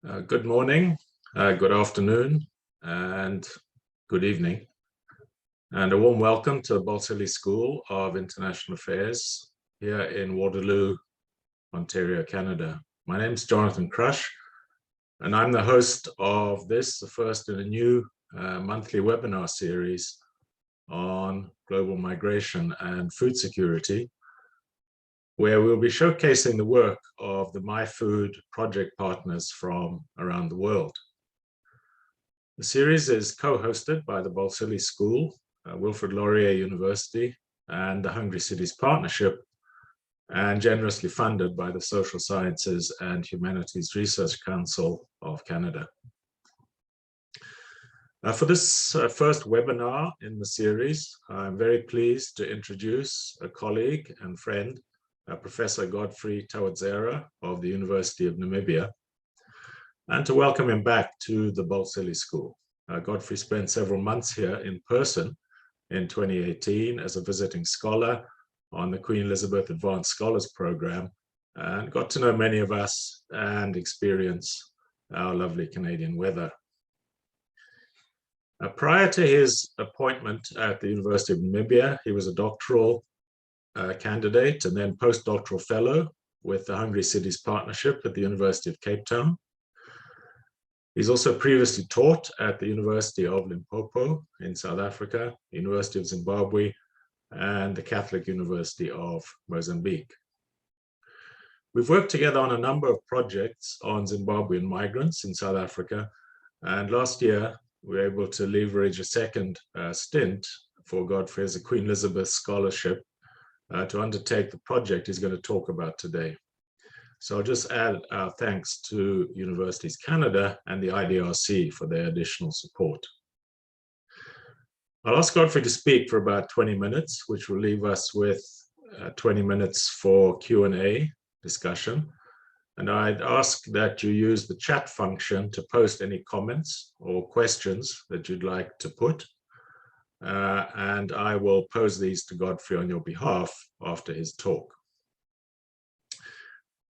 Good morning, good afternoon, and good evening. And a warm welcome to the Balsillie School of International Affairs here in Waterloo, Ontario, Canada. My name is Jonathan Crush, and I'm the host of this, the first in a new monthly webinar series on global migration and food security, where we'll be showcasing the work of the My Food project partners from around the world. The series is co-hosted by the Balsillie School, Wilfrid Laurier University, and the Hungry Cities Partnership, and generously funded by the Social Sciences and Humanities Research Council of Canada. For this first webinar in the series, I'm very pleased to introduce a colleague and friend, Professor Godfrey Tawadzera of the University of Namibia, and to welcome him back to the Balsillie School. Godfrey spent several months here in person in 2018 as a visiting scholar on the Queen Elizabeth Advanced Scholars Program, and got to know many of us and experience our lovely Canadian weather. Prior to his appointment at the University of Namibia, he was a doctoral candidate and then postdoctoral fellow with the Hungry Cities Partnership at the University of Cape Town. He's also previously taught at the University of Limpopo in South Africa, University of Zimbabwe, and the Catholic University of Mozambique. We've worked together on a number of projects on Zimbabwean migrants in South Africa, and last year we were able to leverage a second stint for Godfrey as a Queen Elizabeth Scholarship to undertake the project he's going to talk about today. So I'll just add our thanks to Universities Canada and the IDRC for their additional support. I'll ask Godfrey to speak for about 20 minutes, which will leave us with 20 minutes for Q&A discussion. And I'd ask that you use the chat function to post any comments or questions that you'd like to put. And I will pose these to Godfrey on your behalf after his talk.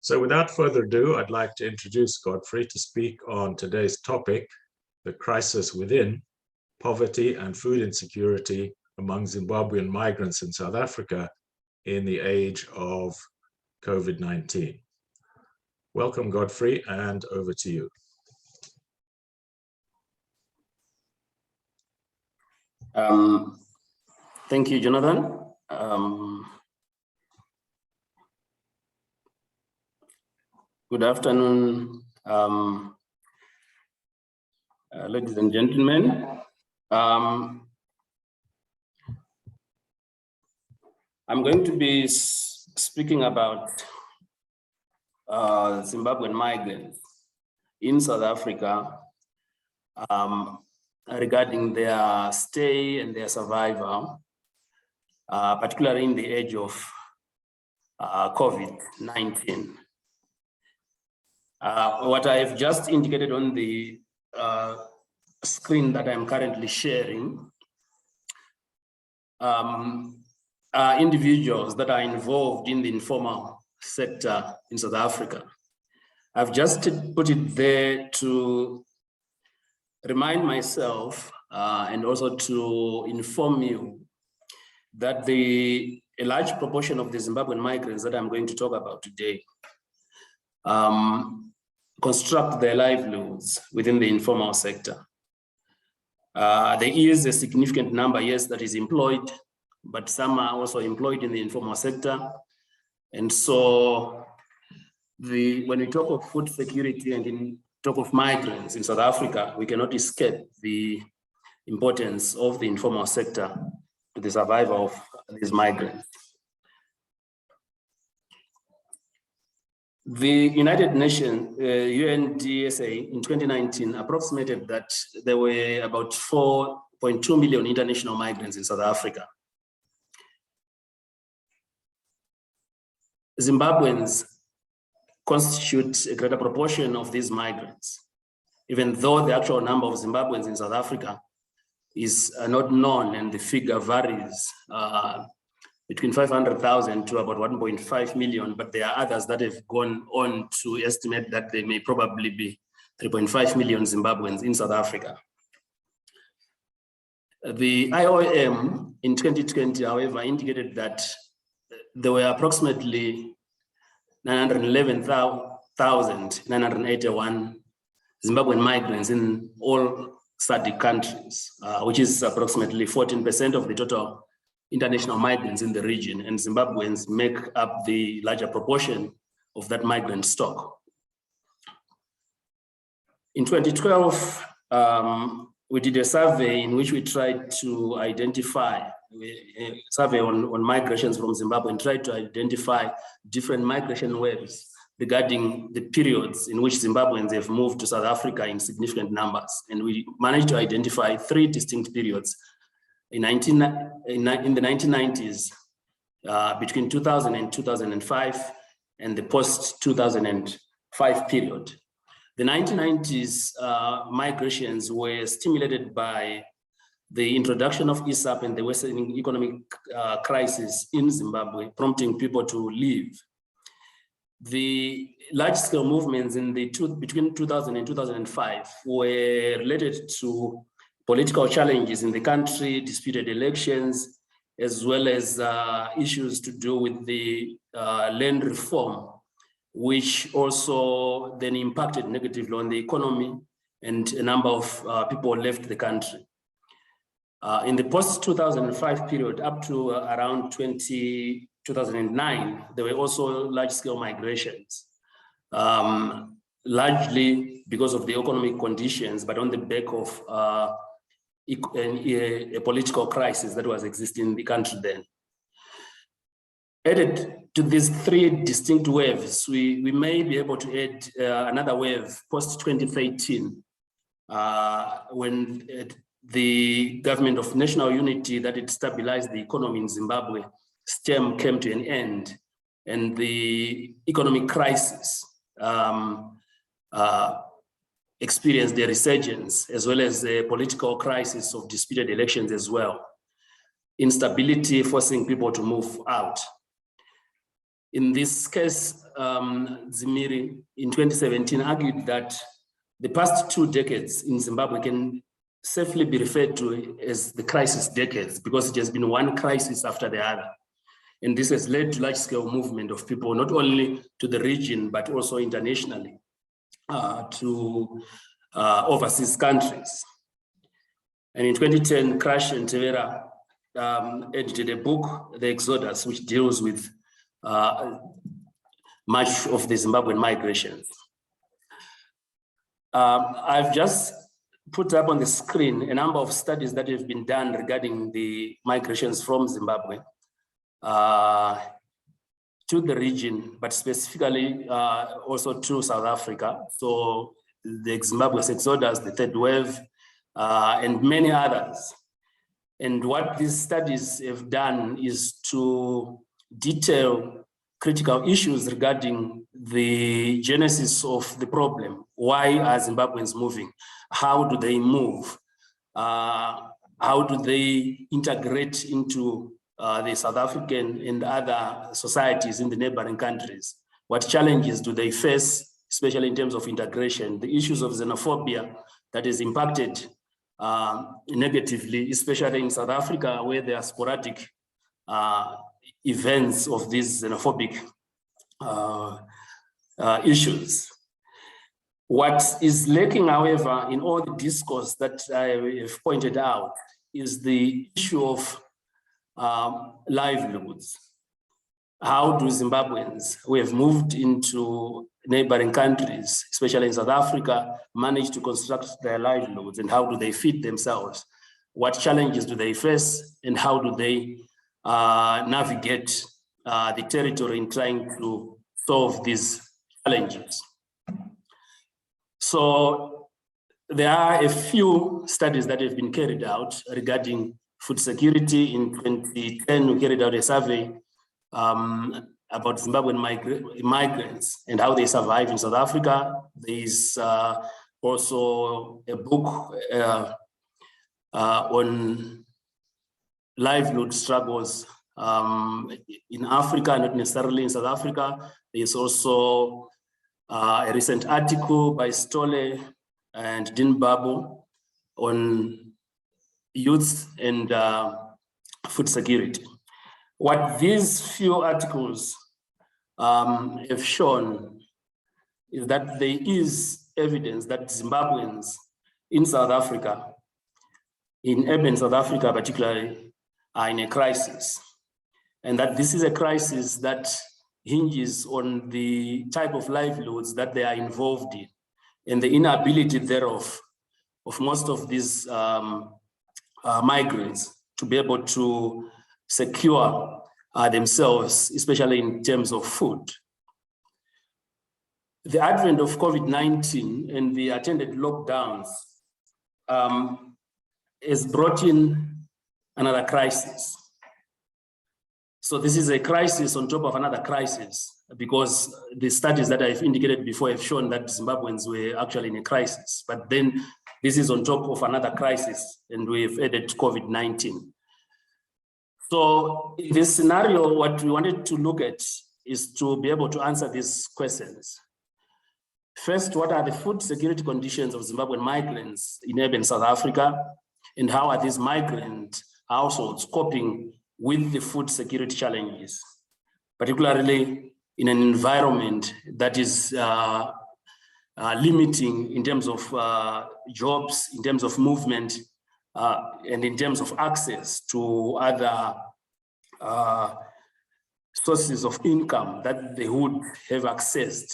So without further ado, I'd like to introduce Godfrey to speak on today's topic, the crisis within poverty and food insecurity among Zimbabwean migrants in South Africa in the age of COVID-19. Welcome, Godfrey, and over to you. Thank you, Jonathan. Good afternoon, ladies and gentlemen. I'm going to be speaking about Zimbabwean migrants in South Africa, regarding their stay and their survival, particularly in the age of COVID-19. What I have just indicated on the screen that I'm currently sharing are individuals that are involved in the informal sector in South Africa. I've just put it there to remind myself and also to inform you that a large proportion of the Zimbabwean migrants that I'm going to talk about today construct their livelihoods within the informal sector. There is a significant number, yes, that is employed, but some are also employed in the informal sector. And so when we talk of food security and talk of migrants in South Africa, we cannot escape the importance of the informal sector to the survival of these migrants. The United Nations, UNDSA, in 2019 approximated that there were about 4.2 million international migrants in South Africa. Zimbabweans constitute a greater proportion of these migrants, even though the actual number of Zimbabweans in South Africa is not known, and the figure varies between 500,000 to about 1.5 million, but there are others that have gone on to estimate that there may probably be 3.5 million Zimbabweans in South Africa. The IOM in 2020, however, indicated that there were approximately 911,981 Zimbabwean migrants in all SADC countries, which is approximately 14% of the total international migrants in the region, and Zimbabweans make up the larger proportion of that migrant stock. In 2012, we did a survey in which we tried to identify a survey on migrations from Zimbabwe and tried to identify different migration waves regarding the periods in which Zimbabweans have moved to South Africa in significant numbers. And we managed to identify 3 distinct periods. In the 1990s, between 2000 and 2005, and the post-2005 period. The 1990s migrations were stimulated by the introduction of ISAP and the worsening economic crisis in Zimbabwe, prompting people to leave. The large-scale movements in the between 2000 and 2005 were related to political challenges in the country, disputed elections, as well as issues to do with the land reform, which also then impacted negatively on the economy, and a number of people left the country. In the post-2005 period, up to around 2009, there were also large-scale migrations, largely because of the economic conditions, but on the back of a political crisis that was existing in the country then. Added to these 3 distinct waves, we may be able to add another wave post-2013, when the government of national unity that had stabilized the economy in Zimbabwe stem came to an end, and the economic crisis experienced a resurgence, as well as a political crisis of disputed elections as well. Instability forcing people to move out. In this case, Zimiri in 2017 argued that the past 2 decades in Zimbabwe can safely be referred to as the crisis decades, because it has been one crisis after the other. And this has led to large-scale movement of people, not only to the region, but also internationally, to overseas countries. And in 2010, Crash and Tevera edited a book, The Exodus, which deals with much of the Zimbabwean migrations. I've just put up on the screen a number of studies that have been done regarding the migrations from Zimbabwe to the region, but specifically also to South Africa. So the Zimbabwe's Exodus, the third wave, and many others. And what these studies have done is to detail critical issues regarding the genesis of the problem. Why are Zimbabweans moving? How do they move? How do they integrate into the South African and other societies in the neighboring countries? What challenges do they face, especially in terms of integration? The issues of xenophobia that is impacted negatively, especially in South Africa, where there are sporadic events of these xenophobic issues. What is lacking, however, in all the discourse that I have pointed out is the issue of livelihoods. How do Zimbabweans who have moved into neighboring countries, especially in South Africa, manage to construct their livelihoods, and how do they feed themselves? What challenges do they face, and how do they navigate the territory in trying to solve these challenges? So there are a few studies that have been carried out regarding food security. In 2010, we carried out a survey about Zimbabwean migrants and how they survive in South Africa. There is also a book on livelihood struggles in Africa, not necessarily in South Africa. There's also a recent article by Stolle and Dean Babu on youth and food security. What these few articles have shown is that there is evidence that Zimbabweans in South Africa, in urban South Africa particularly, are in a crisis. And that this is a crisis that hinges on the type of livelihoods that they are involved in and the inability thereof of most of these migrants to be able to secure themselves, especially in terms of food. The advent of COVID-19 and the attendant lockdowns has brought in another crisis. So this is a crisis on top of another crisis, because the studies that I've indicated before have shown that Zimbabweans were actually in a crisis. But then this is on top of another crisis, and we've added COVID-19. So in this scenario, what we wanted to look at is to be able to answer these questions. First, what are the food security conditions of Zimbabwean migrants in urban South Africa? And how are these migrant households coping with the food security challenges, particularly in an environment that is limiting in terms of jobs, in terms of movement, and in terms of access to other sources of income that they would have accessed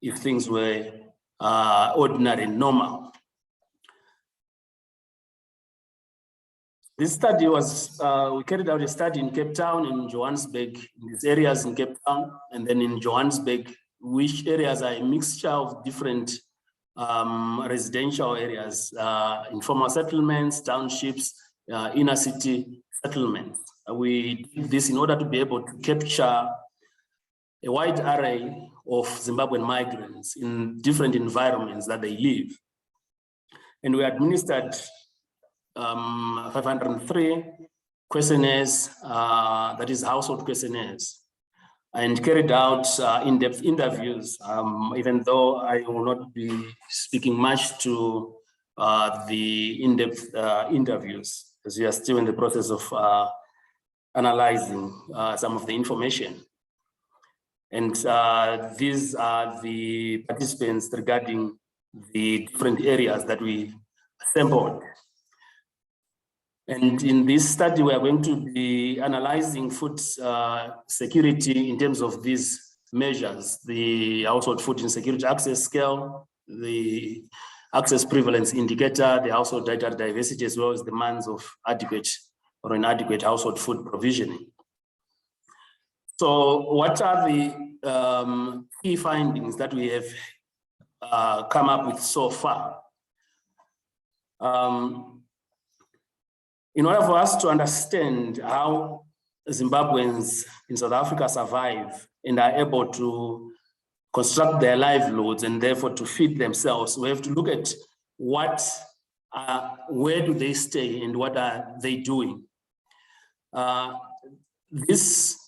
if things were ordinary and normal. This study was, we carried out a study in Cape Town and Johannesburg, in these areas in Cape Town, and then in Johannesburg, which areas are a mixture of different residential areas, informal settlements, townships, inner city settlements. We did this in order to be able to capture a wide array of Zimbabwean migrants in different environments that they live. And we administered 503 questionnaires, that is household questionnaires, and carried out in-depth interviews, even though I will not be speaking much to the in-depth interviews, as we are still in the process of analyzing some of the information. And these are the participants regarding the different areas that we sampled. And in this study, we are going to be analyzing food security in terms of these measures: the household food insecurity access scale, the access prevalence indicator, the household dietary diversity, as well as the demands of adequate or inadequate household food provisioning. So what are the key findings that we have come up with so far? In order for us to understand how Zimbabweans in South Africa survive and are able to construct their livelihoods and therefore to feed themselves, we have to look at where do they stay and what are they doing. This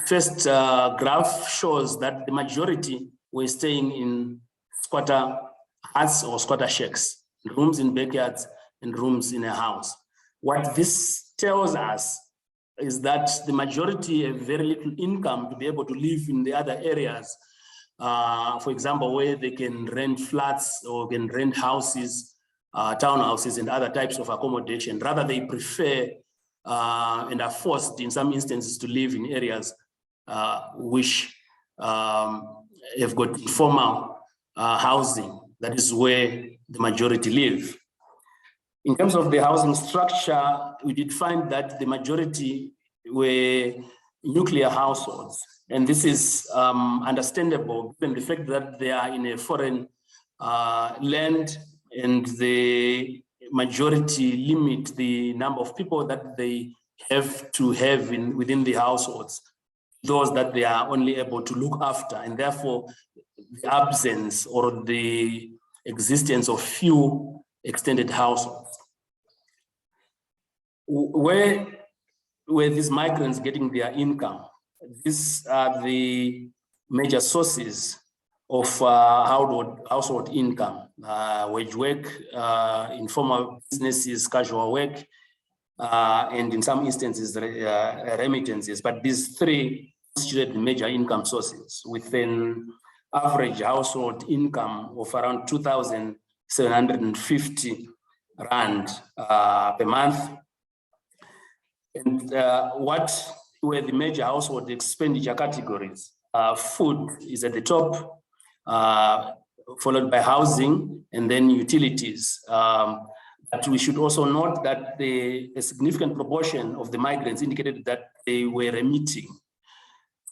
first graph shows that the majority were staying in squatter huts or squatter shacks, rooms in backyards and rooms in a house. What this tells us is that the majority have very little income to be able to live in the other areas, for example, where they can rent flats or can rent houses, townhouses and other types of accommodation. Rather, they prefer and are forced in some instances to live in areas which have got informal housing. That is where the majority live. In terms of the housing structure, we did find that the majority were nuclear households. And this is understandable given the fact that they are in a foreign land and the majority limit the number of people that they have to have within the households, those that they are only able to look after, and therefore the absence or the existence of few extended households. Where were these migrants getting their income? These are the major sources of household income, wage work, informal businesses, casual work, and in some instances, remittances. But these three constitute the major income sources, with an average household income of around 2,750 Rand per month. And what were the major household expenditure categories? Food is at the top, followed by housing and then utilities. But we should also note that a significant proportion of the migrants indicated that they were remitting.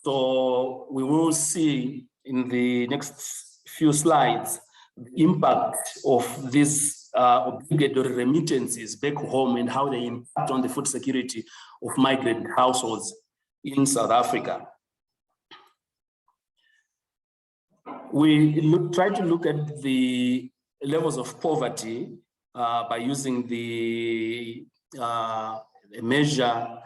So we will see in the next few slides the impact of these obligatory remittances back home and how they impact on the food security of migrant households in South Africa. We try to look at the levels of poverty by using the measure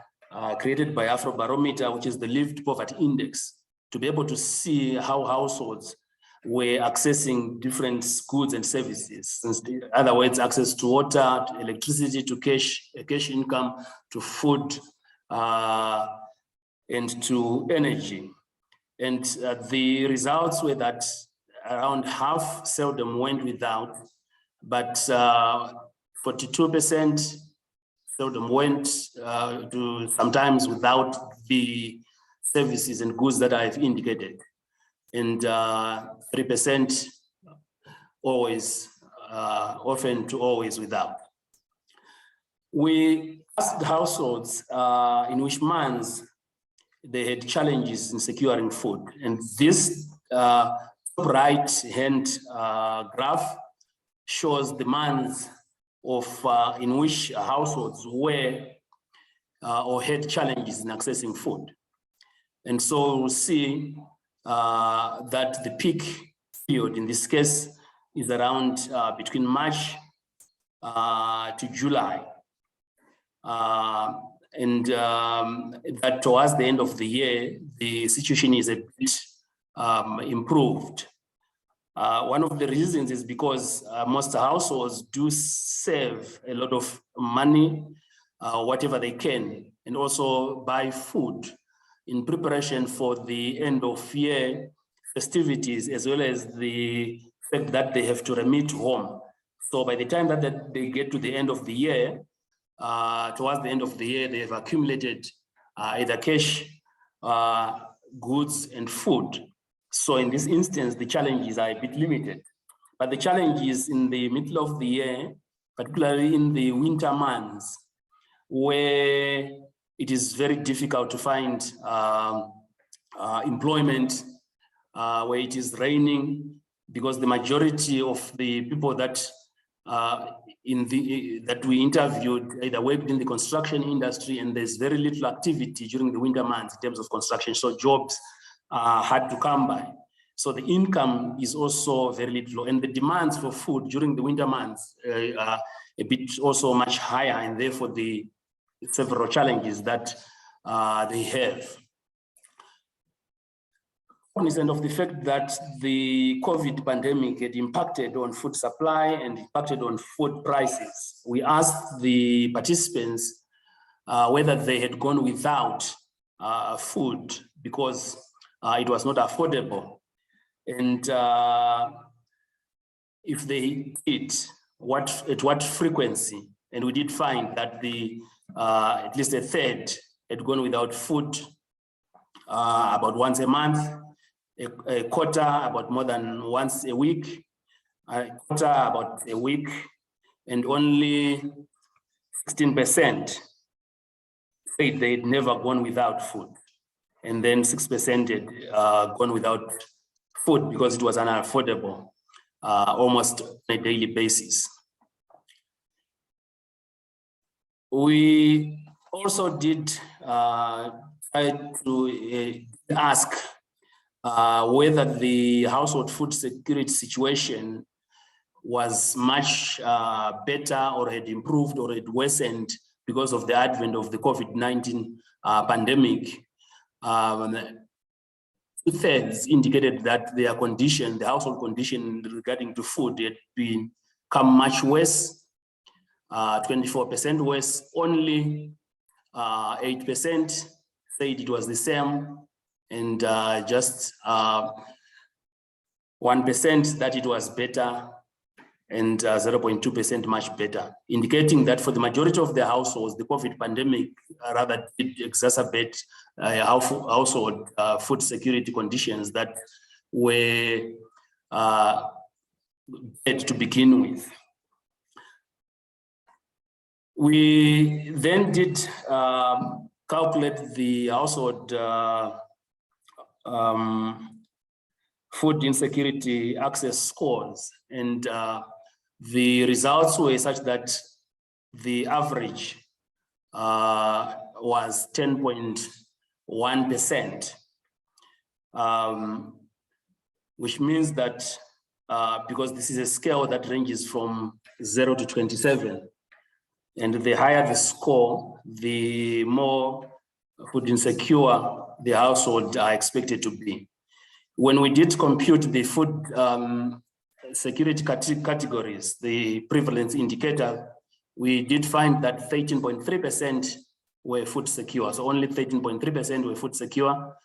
created by Afrobarometer, which is the lived poverty index, to be able to see how households were accessing different goods and services. In other words, access to water, to electricity, to cash income, to food, and to energy. And the results were that around half seldom went without, but 42% seldom went to sometimes without the services and goods that I've indicated. And 3% always, often to always without. We asked households in which months they had challenges in securing food. And this right-hand graph shows the months of in which households were or had challenges in accessing food. And so we'll see that the peak period in this case is around between March to July. And that towards the end of the year, the situation is a bit improved. One of the reasons is because most households do save a lot of money, whatever they can, and also buy food in preparation for the end of year festivities, as well as the fact that they have to remit home. So by the time that they get to the end of the year, towards the end of the year, they have accumulated either cash, goods, and food. So in this instance, the challenges are a bit limited. But the challenges in the middle of the year, particularly in the winter months, where it is very difficult to find employment, where it is raining, because the majority of the people that that we interviewed either worked in the construction industry, and there's very little activity during the winter months in terms of construction, so jobs had to come by. So the income is also very little, and the demands for food during the winter months are a bit also much higher, and therefore the several challenges that they have. Cognizant of the fact that the COVID pandemic had impacted on food supply and impacted on food prices, we asked the participants whether they had gone without food because it was not affordable. And if they did, at what frequency? And we did find that at least a third had gone without food about once a month, a quarter about more than once a week, a quarter about a week, and only 16% said they'd never gone without food. And then 6% had gone without food because it was unaffordable, almost on a daily basis. We also did try to ask whether the household food security situation was much better or had improved or had worsened because of the advent of the COVID-19 pandemic. 2/3 indicated that their condition, the household condition regarding to food, had become much worse, 24% worse. Only 8% said it was the same, and just 1% that it was better, and 0.2% much better, indicating that for the majority of the households, the COVID pandemic rather did exacerbate household food security conditions that were bad to begin with. We then did calculate the household food insecurity access scores, and the results were such that the average was 10.1%, which means that because this is a scale that ranges from 0 to 27, and the higher the score, the more food insecure the household are expected to be. When we did compute the food security categories, the prevalence indicator, we did find that 13.3% were food secure. So only 13.3% were food secure,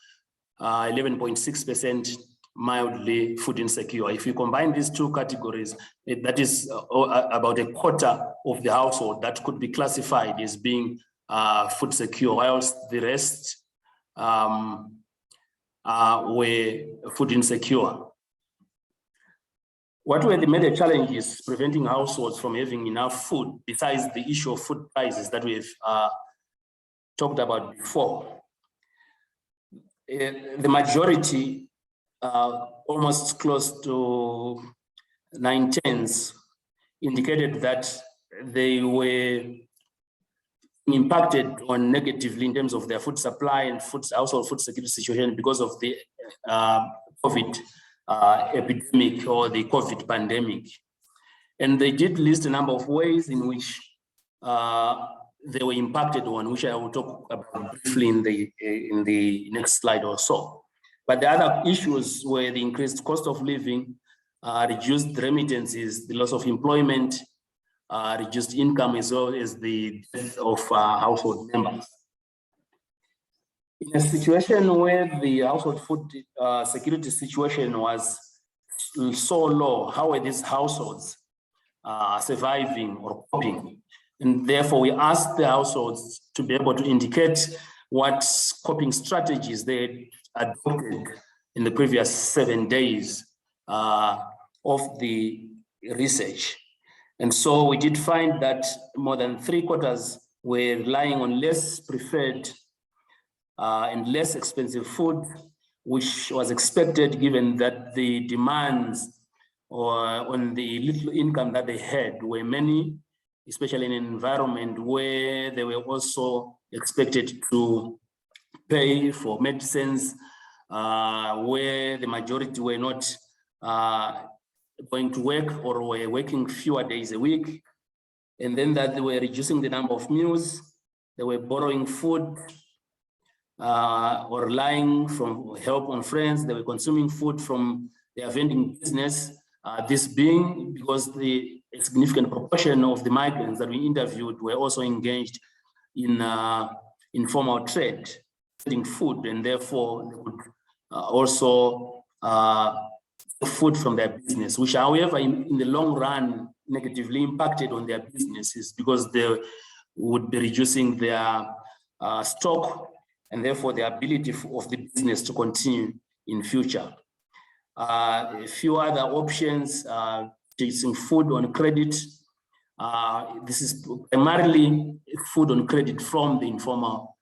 11.6% mildly food insecure. If you combine these two categories, that is about a quarter of the household that could be classified as being food secure, whilst the rest were food insecure. What were the major challenges preventing households from having enough food, besides the issue of food prices that we've talked about before? The majority, almost close to 9/10, indicated that they were impacted on negatively in terms of their food supply and household food security situation because of the COVID epidemic or the COVID pandemic. And they did list a number of ways in which they were impacted on, which I will talk about briefly in the next slide or so. But the other issues were the increased cost of living, reduced remittances, the loss of employment, reduced income, as well as the death of household members. In a situation where the household food security situation was so low, how were these households surviving or coping? And therefore, we asked the households to be able to indicate what coping strategies they adopted in the previous 7 days of the research. And so we did find that more than 3/4 were relying on less preferred and less expensive food, which was expected given that the demands on the little income that they had were many, especially in an environment where they were also expected to pay for medicines, where the majority were not going to work or were working fewer days a week, and then that they were reducing the number of meals, they were borrowing food or relying from help on friends, they were consuming food from their vending business, this being because a significant proportion of the migrants that we interviewed were also engaged in informal trade, selling food, and therefore they would also food from their business, which however in the long run negatively impacted on their businesses because they would be reducing their stock and therefore the ability of the business to continue in future. A few other options, taking food on credit. This is primarily food on credit from the informal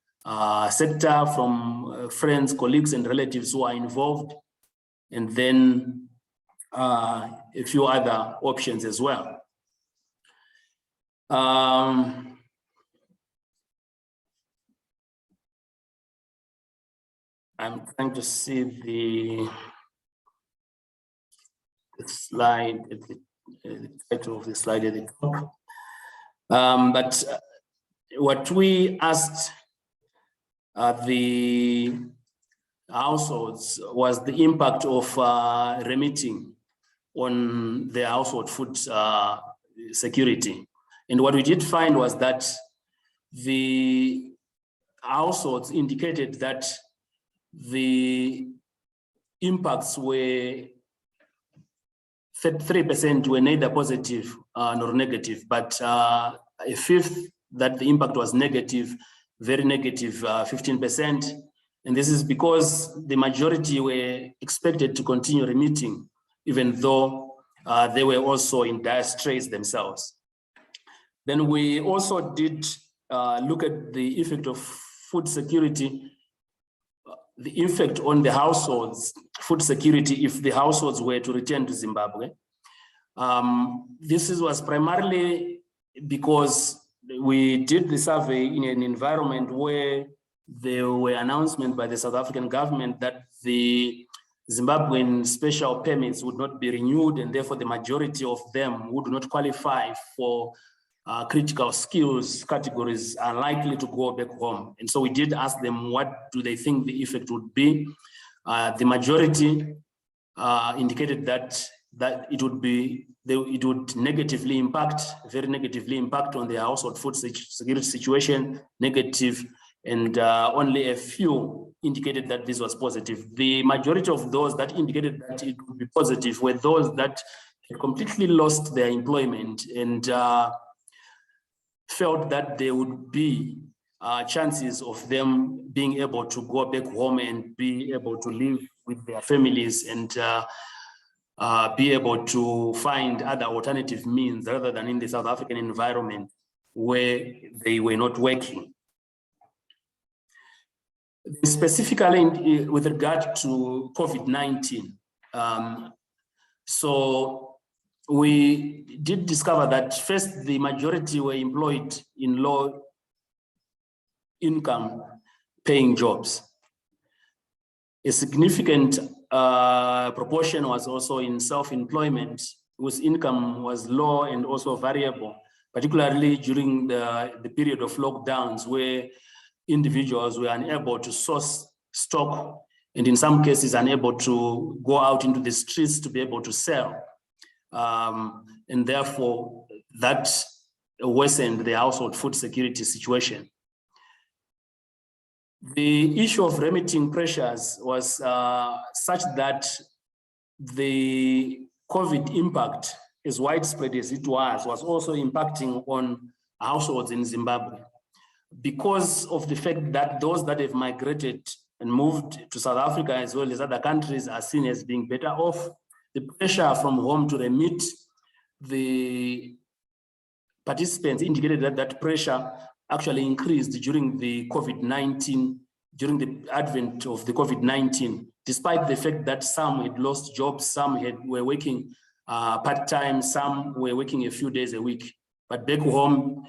sector, from friends, colleagues, and relatives who are involved, and then a few other options as well. I'm trying to see the slide, the title of the slide at the top. But what we asked the households was the impact of remitting on their household food security. And what we did find was that the households indicated that the impacts were 3% were neither positive nor negative, but a fifth that the impact was negative, very negative, 15%. And this is because the majority were expected to continue remitting, even though they were also in dire straits themselves. Then we also did look at the effect of food security, the effect on the households, food security, if the households were to return to Zimbabwe. This was primarily because we did the survey in an environment where there were announcements by the South African government that the Zimbabwean special permits would not be renewed, and therefore the majority of them would not qualify for critical skills categories, are likely to go back home. And so we did ask them, what do they think the effect would be? The majority indicated that it would negatively impact, very negatively impact on the household food security situation, negative, and only a few indicated that this was positive. The majority of those that indicated that it would be positive were those that had completely lost their employment and felt that there would be chances of them being able to go back home and be able to live with their families and be able to find other alternative means rather than in the South African environment where they were not working. Specifically with regard to COVID-19, so we did discover that first, the majority were employed in low income paying jobs. A significant proportion was also in self-employment, whose income was low and also variable, particularly during the period of lockdowns where individuals were unable to source stock and in some cases unable to go out into the streets to be able to sell. And therefore that worsened the household food security situation. The issue of remitting pressures was such that the COVID impact, as widespread as it was also impacting on households in Zimbabwe. Because of the fact that those that have migrated and moved to South Africa as well as other countries are seen as being better off, the pressure from home to remit, the participants indicated that that pressure actually increased during the COVID-19, during the advent of the COVID-19, despite the fact that some had lost jobs, some were working part-time, some were working a few days a week. But back home,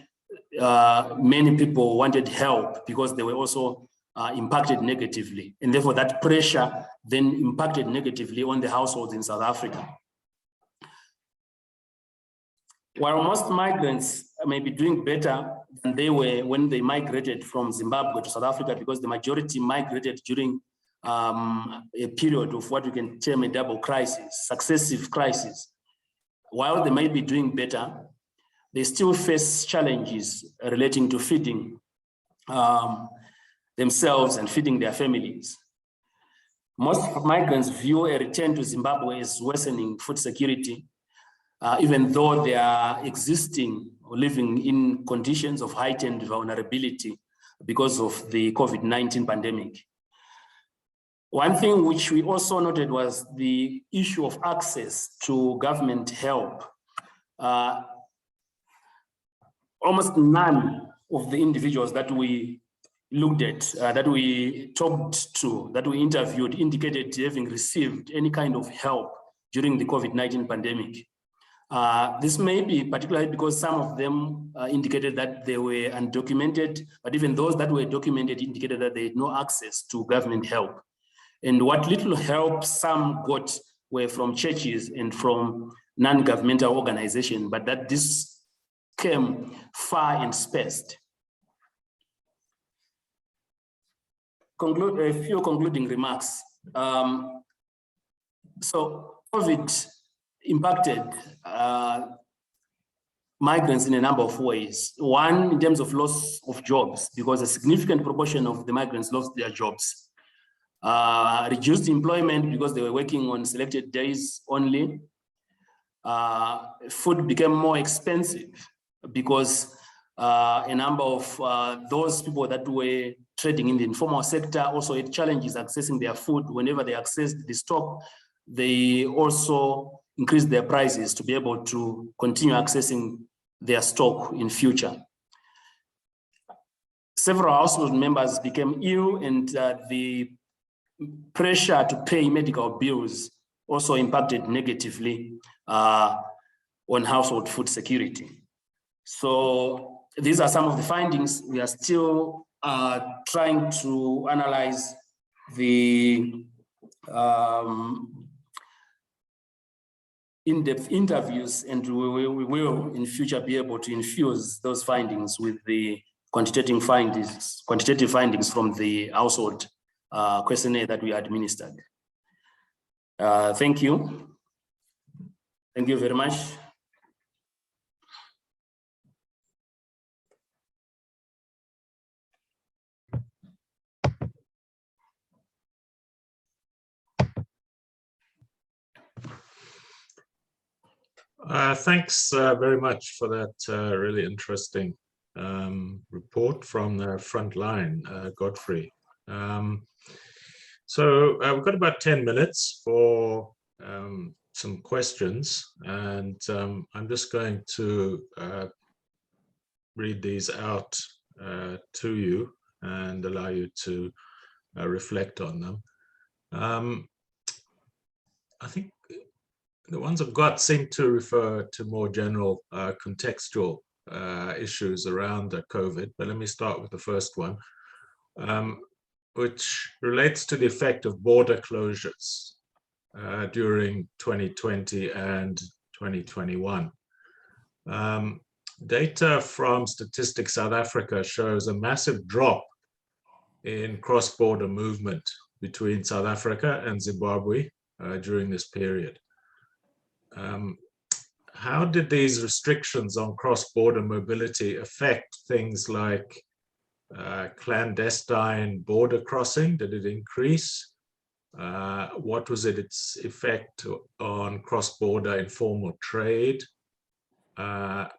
many people wanted help because they were also impacted negatively. And therefore that pressure then impacted negatively on the households in South Africa. While most migrants may be doing better than they were when they migrated from Zimbabwe to South Africa, because the majority migrated during a period of what we can term a double crisis, successive crisis. While they might be doing better, they still face challenges relating to feeding themselves and feeding their families. Most migrants view a return to Zimbabwe as worsening food security, even though they are existing or living in conditions of heightened vulnerability because of the COVID-19 pandemic. One thing which we also noted was the issue of access to government help. Almost none of the individuals that we looked at, that we talked to, that we interviewed, indicated having received any kind of help during the COVID-19 pandemic. This may be particularly because some of them indicated that they were undocumented, but even those that were documented indicated that they had no access to government help. And what little help some got were from churches and from non-governmental organizations, but that this came far and spaced. conclude a few concluding remarks. So COVID impacted migrants in a number of ways. One, in terms of loss of jobs, because a significant proportion of the migrants lost their jobs. Reduced employment because they were working on selected days only. Food became more expensive because a number of those people that were trading in the informal sector also had challenges accessing their food. Whenever they accessed the stock, they also increased their prices to be able to continue accessing their stock in future. Several household members became ill, and the pressure to pay medical bills also impacted negatively on household food security. So these are some of the findings. We are still trying to analyze the in-depth interviews, and we will in future be able to infuse those findings with the quantitative findings from the household questionnaire that we administered. Thank you. Thank you very much. Thanks very much for that really interesting report from the front line, Godfrey. So we've got about 10 minutes for some questions, and I'm just going to read these out to you and allow you to reflect on them. I think the ones I've got seem to refer to more general contextual issues around COVID, but let me start with the first one, which relates to the effect of border closures during 2020 and 2021. Data from Statistics South Africa shows a massive drop in cross-border movement between South Africa and Zimbabwe during this period. How did these restrictions on cross-border mobility affect things like clandestine border crossing? Did it increase? What was its effect on cross-border informal trade? And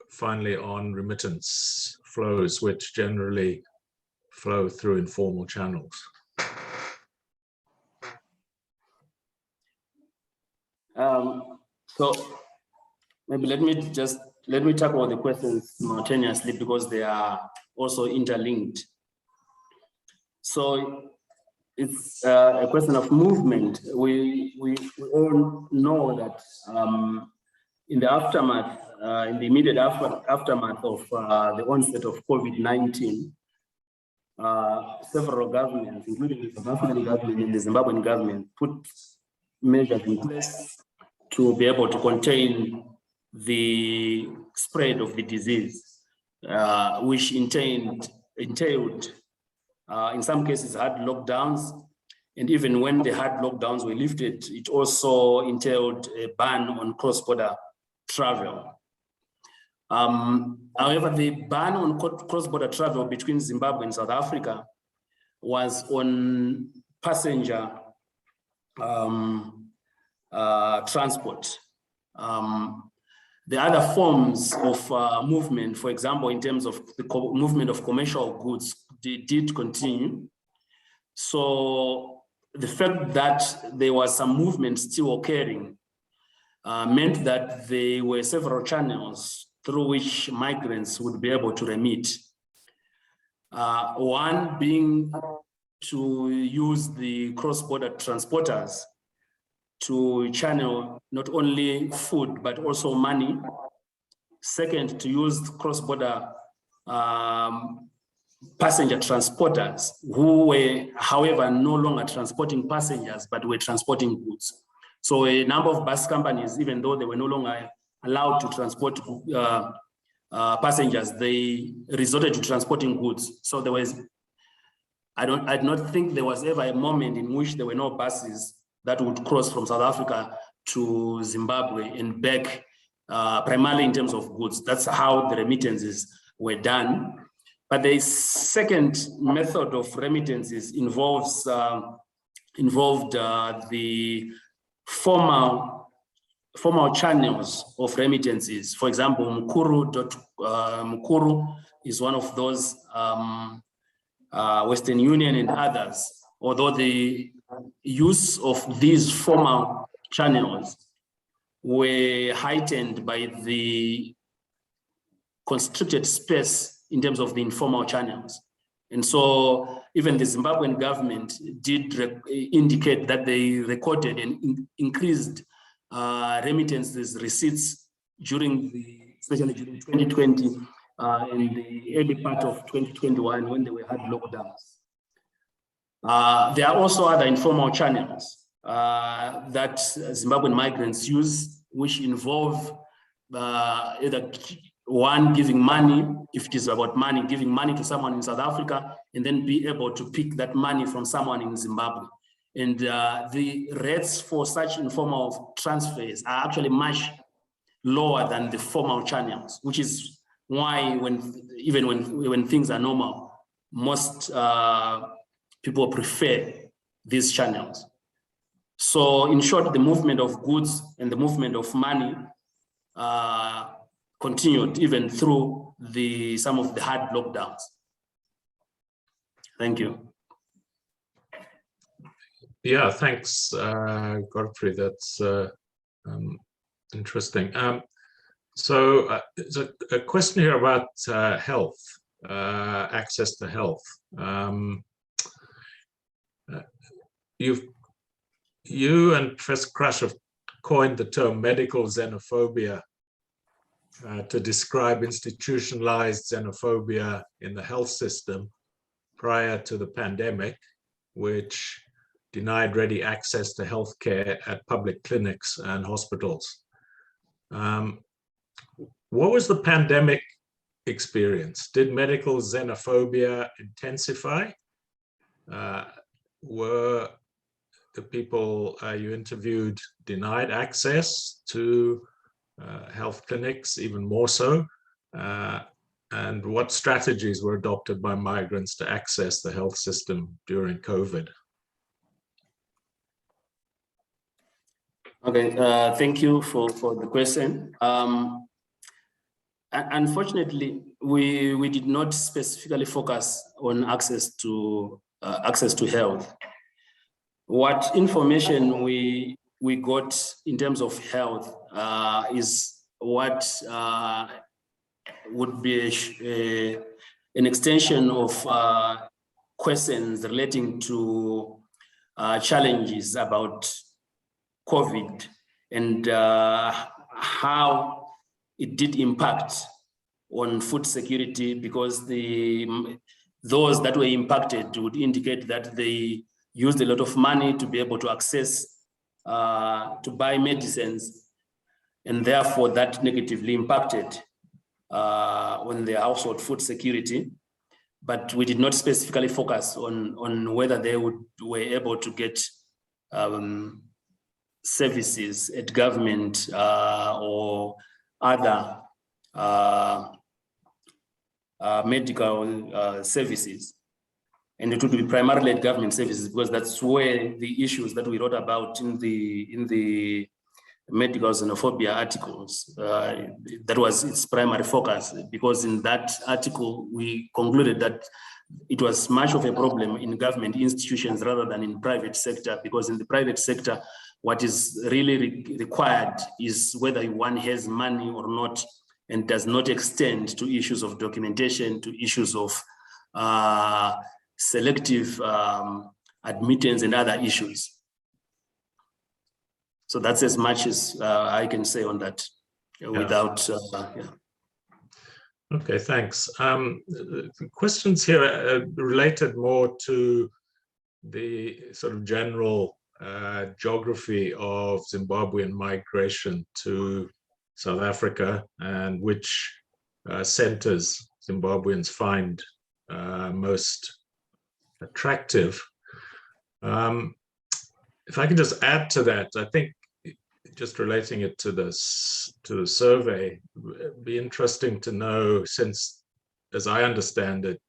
finally on remittance flows, which generally flow through informal channels. So maybe let me tackle the questions simultaneously because they are also interlinked. So it's a question of movement. We all know that in the aftermath, in the immediate aftermath of the onset of COVID-19, several governments, including the South African government and the Zimbabwean government, put measures in place to be able to contain the spread of the disease, which entailed in some cases hard lockdowns, and even when the hard lockdowns were lifted, it also entailed a ban on cross-border travel. However, the ban on cross-border travel between Zimbabwe and South Africa was on passenger transport. The other forms of movement, for example, in terms of the movement of commercial goods, they did continue. So the fact that there was some movement still occurring meant that there were several channels through which migrants would be able to remit. One being to use the cross-border transporters to channel not only food, but also money. Second, to use cross-border passenger transporters who were, however, no longer transporting passengers, but were transporting goods. So a number of bus companies, even though they were no longer allowed to transport passengers, they resorted to transporting goods. So there was, I do not think there was ever a moment in which there were no buses that would cross from South Africa to Zimbabwe and back, primarily in terms of goods. That's how the remittances were done. But the second method of remittances involved the formal channels of remittances. For example, Mukuru is one of those, Western Union and others, although the use of these formal channels were heightened by the constricted space in terms of the informal channels. And so even the Zimbabwean government did indicate that they recorded and increased remittances receipts especially during 2020 and the early part of 2021 when they had lockdowns. There are also other informal channels that Zimbabwean migrants use, which involve either one, giving money, if it is about money, giving money to someone in South Africa, and then be able to pick that money from someone in Zimbabwe. And the rates for such informal transfers are actually much lower than the formal channels, which is why even when things are normal, most people prefer these channels. So in short, the movement of goods and the movement of money continued even through some of the hard lockdowns. Thank you. Yeah, thanks, Godfrey. That's interesting. So there's a question here about health, access to health. You and Professor Crush have coined the term medical xenophobia to describe institutionalized xenophobia in the health system prior to the pandemic, which denied ready access to healthcare at public clinics and hospitals. What was the pandemic experience? Did medical xenophobia intensify? Were the people you interviewed denied access to health clinics even more so? And what strategies were adopted by migrants to access the health system during COVID? Okay, thank you for the question. Unfortunately, we did not specifically focus on access to health. What information we got in terms of health is what would be an extension of questions relating to challenges about COVID and how it did impact on food security, because those that were impacted would indicate that they used a lot of money to be able to access, to buy medicines, and therefore that negatively impacted on their household food security. But we did not specifically focus on whether they were able to get services at government or other medical services. And it would be primarily at government services, because that's where the issues that we wrote about in the medical xenophobia articles, that was its primary focus, because in that article, we concluded that it was much of a problem in government institutions rather than in private sector, because in the private sector, what is really required is whether one has money or not, and does not extend to issues of documentation, to issues of selective admittance and other issues. So that's as much as I can say on that without, yeah. Okay, thanks. Questions here are related more to the sort of general geography of Zimbabwean migration to South Africa, and which centers Zimbabweans find most attractive. If I can just add to that, I think just relating it to the survey, it'd be interesting to know, since, as I understand it,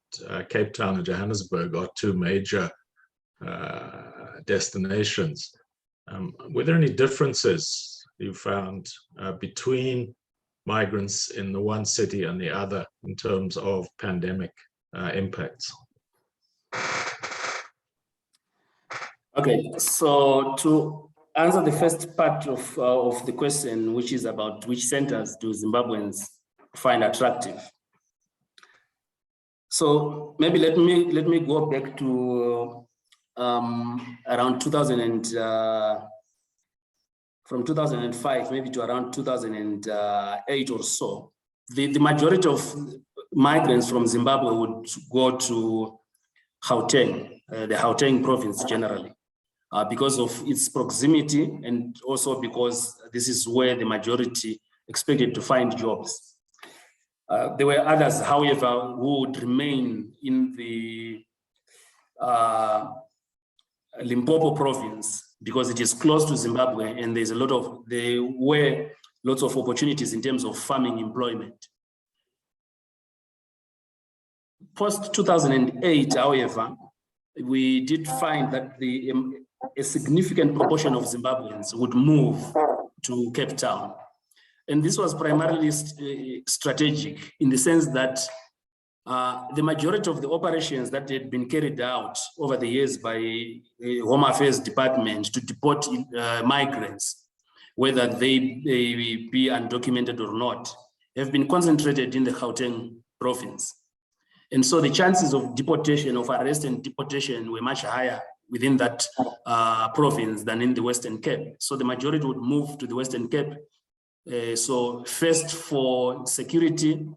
Cape Town and Johannesburg are two major destinations. Were there any differences you found between migrants in the one city and the other in terms of pandemic impacts? Okay, so to answer the first part of the question, which is about which centers do Zimbabweans find attractive. So maybe let me go back to around 2000 and from 2005 maybe to around 2008 or so. The majority of migrants from Zimbabwe would go to Gauteng, the Gauteng province generally. Because of its proximity and also because this is where the majority expected to find jobs. There were others, however, who would remain in the Limpopo province because it is close to Zimbabwe and there were lots of opportunities in terms of farming employment. Post 2008, however, we did find that a significant proportion of Zimbabweans would move to Cape Town. And this was primarily strategic in the sense that the majority of the operations that had been carried out over the years by Home Affairs Department to deport migrants, whether they be undocumented or not, have been concentrated in the Gauteng province. And so the chances of deportation, of arrest and deportation, were much higher within that province than in the Western Cape. So the majority would move to the Western Cape. So first for security,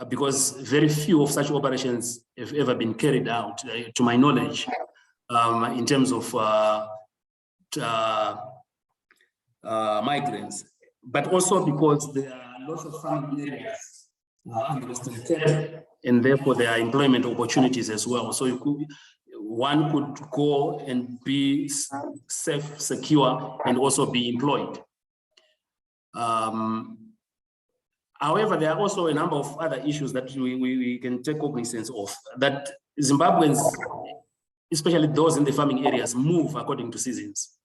because very few of such operations have ever been carried out, to my knowledge, in terms of migrants, but also because there are lots of farming areas in the Western Cape, and therefore there are employment opportunities as well. So one could go and be safe, secure, and also be employed. However, there are also a number of other issues that we can take cognizance of, that Zimbabweans, especially those in the farming areas, move according to seasons.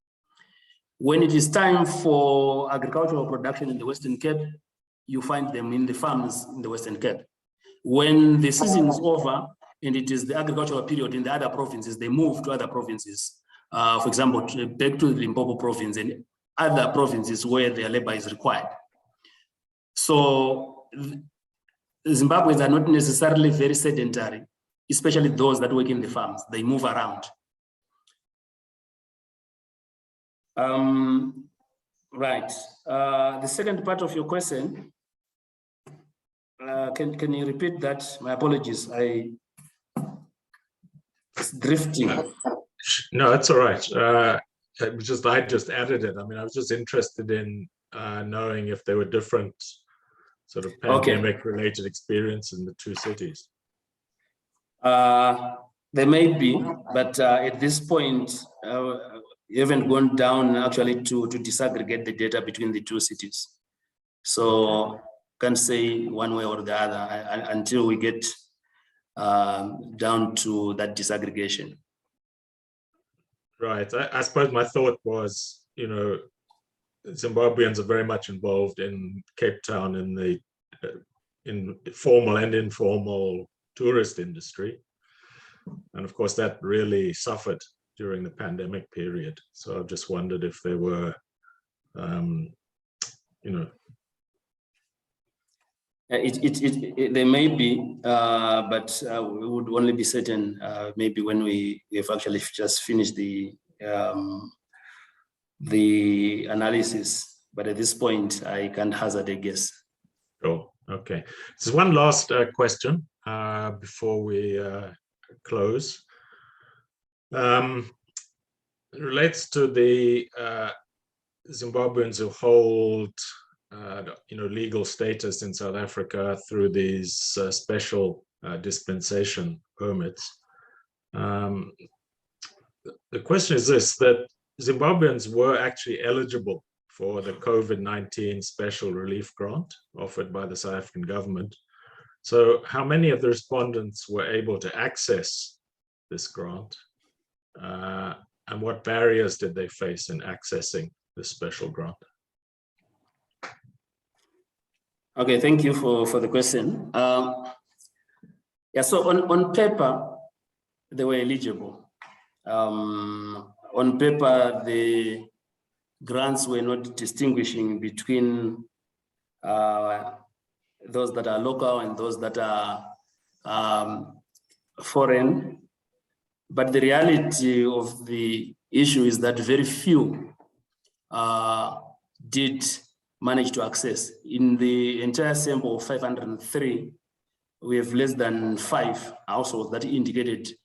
When it is time for agricultural production in the Western Cape, you find them in the farms in the Western Cape. When the season is over and it is the agricultural period in the other provinces, they move to other provinces. For example, back to the Limpopo province and other provinces where their labor is required. So Zimbabweans are not necessarily very sedentary, especially those that work in the farms. They move around. Right. The second part of your question, can you repeat that? My apologies. It's drifting. No, that's all right. I just added it. I mean, I was just interested in knowing if there were different sort of pandemic-related experience in the two cities. There may be, but at this point, we haven't gone down actually to disaggregate the data between the two cities. So can't say one way or the other until we get down to that disaggregation. Right. I suppose my thought was, Zimbabweans are very much involved in Cape Town in the in formal and informal tourist industry. And of course, that really suffered during the pandemic period. So I just wondered if there were, there may be, but we would only be certain maybe when we have actually just finished the analysis. But at this point, I can't hazard a guess. Oh, okay. There's one last question before we close. It relates to the Zimbabweans who hold legal status in South Africa through these special dispensation permits. The question is this, that Zimbabweans were actually eligible for the COVID-19 special relief grant offered by the South African government. So how many of the respondents were able to access this grant? And what barriers did they face in accessing this special grant? Okay, thank you for the question. Yeah, so on paper, they were eligible. On paper, the grants were not distinguishing between those that are local and those that are foreign. But the reality of the issue is that very few did manage to access. In the entire sample of 503, we have less than 5 households that indicated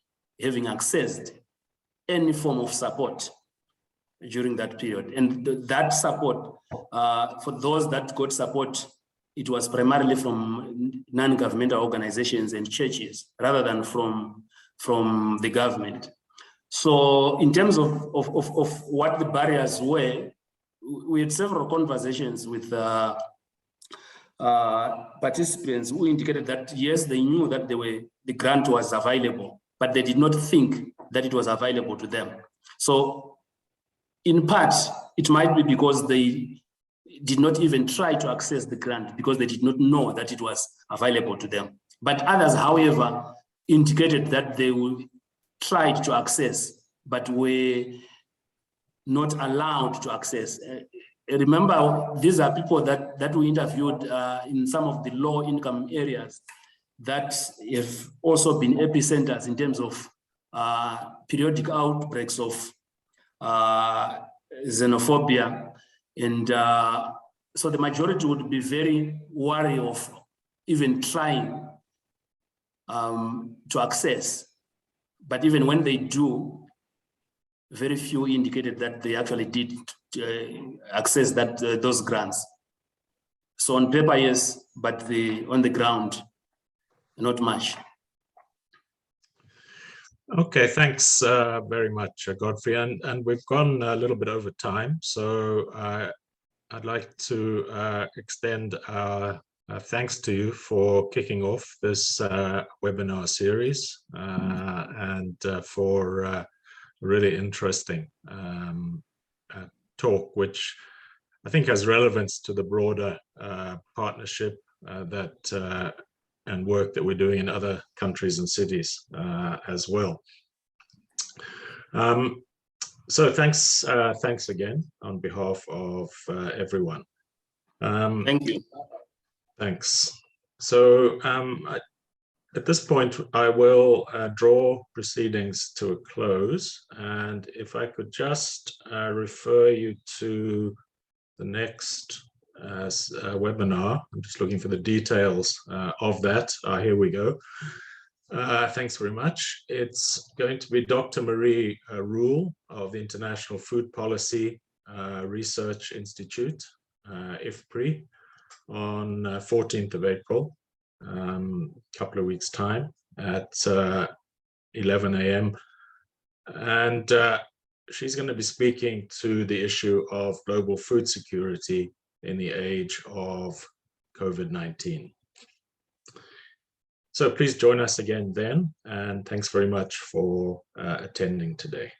having accessed any form of support during that period. And that support, for those that got support, it was primarily from non-governmental organizations and churches rather than from the government. So in terms of what the barriers were, we had several conversations with participants who indicated that yes, they knew that the grant was available, but they did not think that it was available to them. So in part, it might be because they did not even try to access the grant because they did not know that it was available to them. But others, however, indicated that they tried to access, but were not allowed to access. Remember, these are people that we interviewed in some of the low-income areas that have also been epicenters in terms of periodic outbreaks of xenophobia. And so the majority would be very wary of even trying to access. But even when they do, very few indicated that they actually did access those grants. So on paper, yes, but on the ground, not much. Okay, thanks very much, Godfrey. And we've gone a little bit over time, so I'd like to extend our thanks to you for kicking off this webinar series and for a really interesting talk, which I think has relevance to the broader partnership and work that we're doing in other countries and cities as well. So thanks again on behalf of everyone. Thank you. Thanks. So at this point, I will draw proceedings to a close. And if I could just refer you to the next webinar. I'm just looking for the details of that. Here we go. Thanks very much. It's going to be Dr. Marie Rule of the International Food Policy Research Institute, IFPRI, on 14th of April, a couple of weeks' time at 11 a.m. And she's going to be speaking to the issue of global food security in the age of COVID-19. So please join us again then, and thanks very much for attending today.